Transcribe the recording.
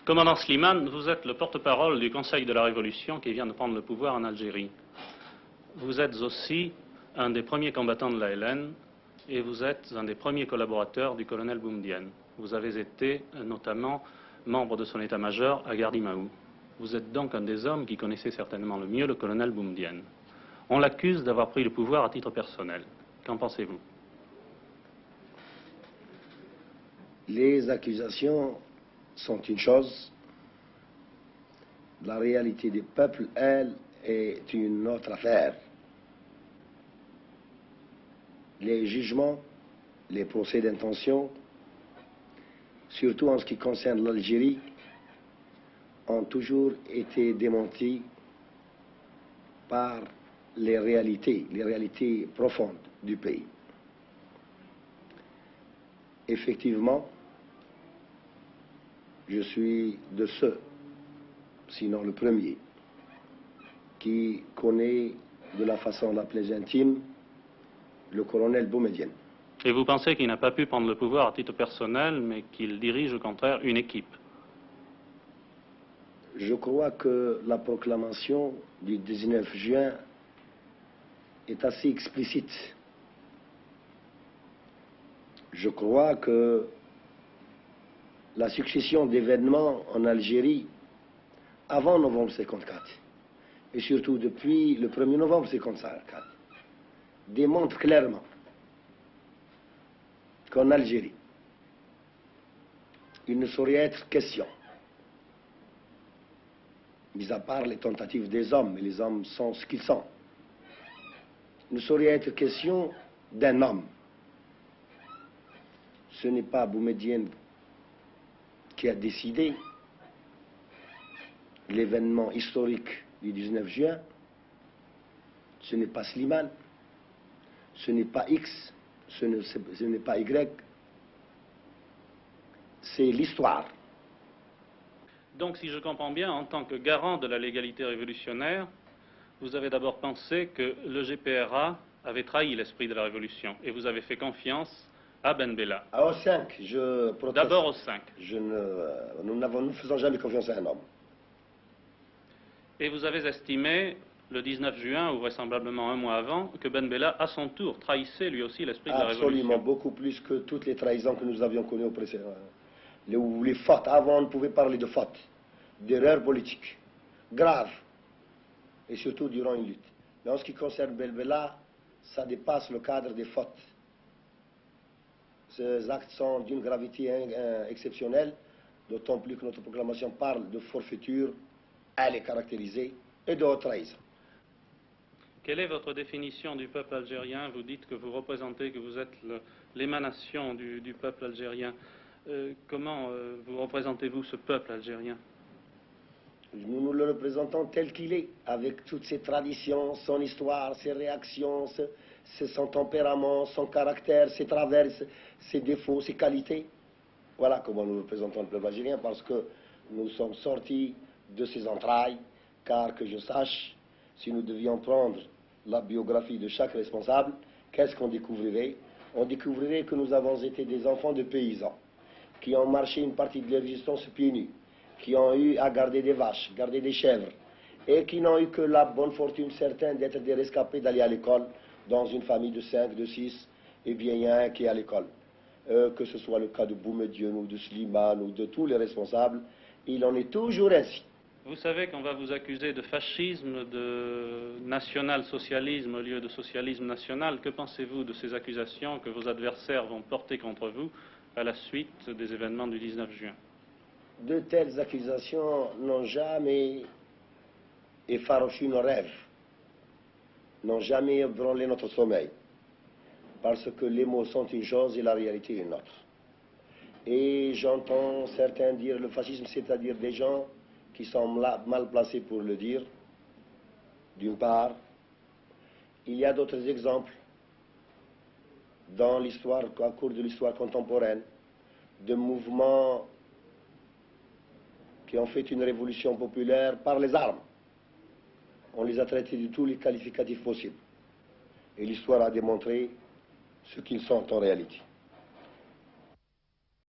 Commandant Slimane, vous êtes le porte-parole du Conseil de la Révolution qui vient de prendre le pouvoir en Algérie. Vous êtes aussi un des premiers combattants de l'ALN et vous êtes un des premiers collaborateurs du colonel Boumedienne. Vous avez été notamment membre de son état-major à Gardimaou. Vous êtes donc un des hommes qui connaissait certainement le mieux le colonel Boumedienne. On l'accuse d'avoir pris le pouvoir à titre personnel. Qu'en pensez-vous? Les accusations sont une chose, la réalité des peuples, elle, est une autre affaire. Les jugements, les procès d'intention, surtout en ce qui concerne l'Algérie, ont toujours été démentis par les réalités profondes du pays. Effectivement, je suis de ceux, sinon le premier, qui connaît de la façon la plus intime le colonel Boumedienne. Et vous pensez qu'il n'a pas pu prendre le pouvoir à titre personnel, mais qu'il dirige au contraire une équipe? Je crois que la proclamation du 19 juin est assez explicite. Je crois que la succession d'événements en Algérie avant novembre 54 et surtout depuis le 1er novembre 54 démontre clairement qu'en Algérie, il ne saurait être question, mis à part les tentatives des hommes, et les hommes sont ce qu'ils sont, il ne saurait être question d'un homme. Ce n'est pas Boumedienne qui a décidé l'événement historique du 19 juin, ce n'est pas Slimane, ce n'est pas X, ce n'est pas Y, c'est l'histoire. Donc, si je comprends bien, en tant que garant de la légalité révolutionnaire, vous avez d'abord pensé que le GPRA avait trahi l'esprit de la révolution et vous avez fait confiance à Ben Bella. Au 5, je proteste. D'abord au 5. Nous ne faisons jamais confiance à un homme. Et vous avez estimé, le 19 juin, ou vraisemblablement un mois avant, que Ben Bella, à son tour, trahissait lui aussi l'esprit de la révolution. Absolument, beaucoup plus que toutes les trahisons que nous avions connues au précédent. Les fautes, avant on ne pouvait parler de fautes, d'erreurs politiques, graves, et surtout durant une lutte. Mais en ce qui concerne Ben Bella, ça dépasse le cadre des fautes. Ces actes sont d'une gravité exceptionnelle, d'autant plus que notre proclamation parle de forfaiture, elle est caractérisée, et de haute trahison. Quelle est votre définition du peuple algérien? Vous dites que vous représentez, que vous êtes l'émanation du peuple algérien. Comment vous représentez-vous ce peuple algérien? Nous le représentons tel qu'il est, avec toutes ses traditions, son histoire, ses réactions, son tempérament, son caractère, ses traverses, ses défauts, ses qualités. Voilà comment nous représentons le peuple algérien, parce que nous sommes sortis de ses entrailles, car que je sache, si nous devions prendre la biographie de chaque responsable, qu'est-ce qu'on découvrirait? On découvrirait que nous avons été des enfants de paysans, qui ont marché une partie de leur existence pieds nus, qui ont eu à garder des vaches, garder des chèvres, et qui n'ont eu que la bonne fortune certaine d'être des rescapés, d'aller à l'école, dans une famille de 5, de 6, et bien il y a un qui est à l'école. Que ce soit le cas de Boumedienne ou de Slimane ou de tous les responsables, il en est toujours ainsi. Vous savez qu'on va vous accuser de fascisme, de national-socialisme au lieu de socialisme national. Que pensez-vous de ces accusations que vos adversaires vont porter contre vous à la suite des événements du 19 juin? De telles accusations n'ont jamais effarouché nos rêves, n'ont jamais ébranlé notre sommeil, parce que les mots sont une chose et la réalité une autre. Et j'entends certains dire le fascisme, c'est-à-dire des gens qui sont mal placés pour le dire, d'une part. Il y a d'autres exemples dans l'histoire, au cours de l'histoire contemporaine, de mouvements qui ont fait une révolution populaire par les armes. On les a traités de tous les qualificatifs possibles. Et l'histoire a démontré ce qu'ils sont en réalité.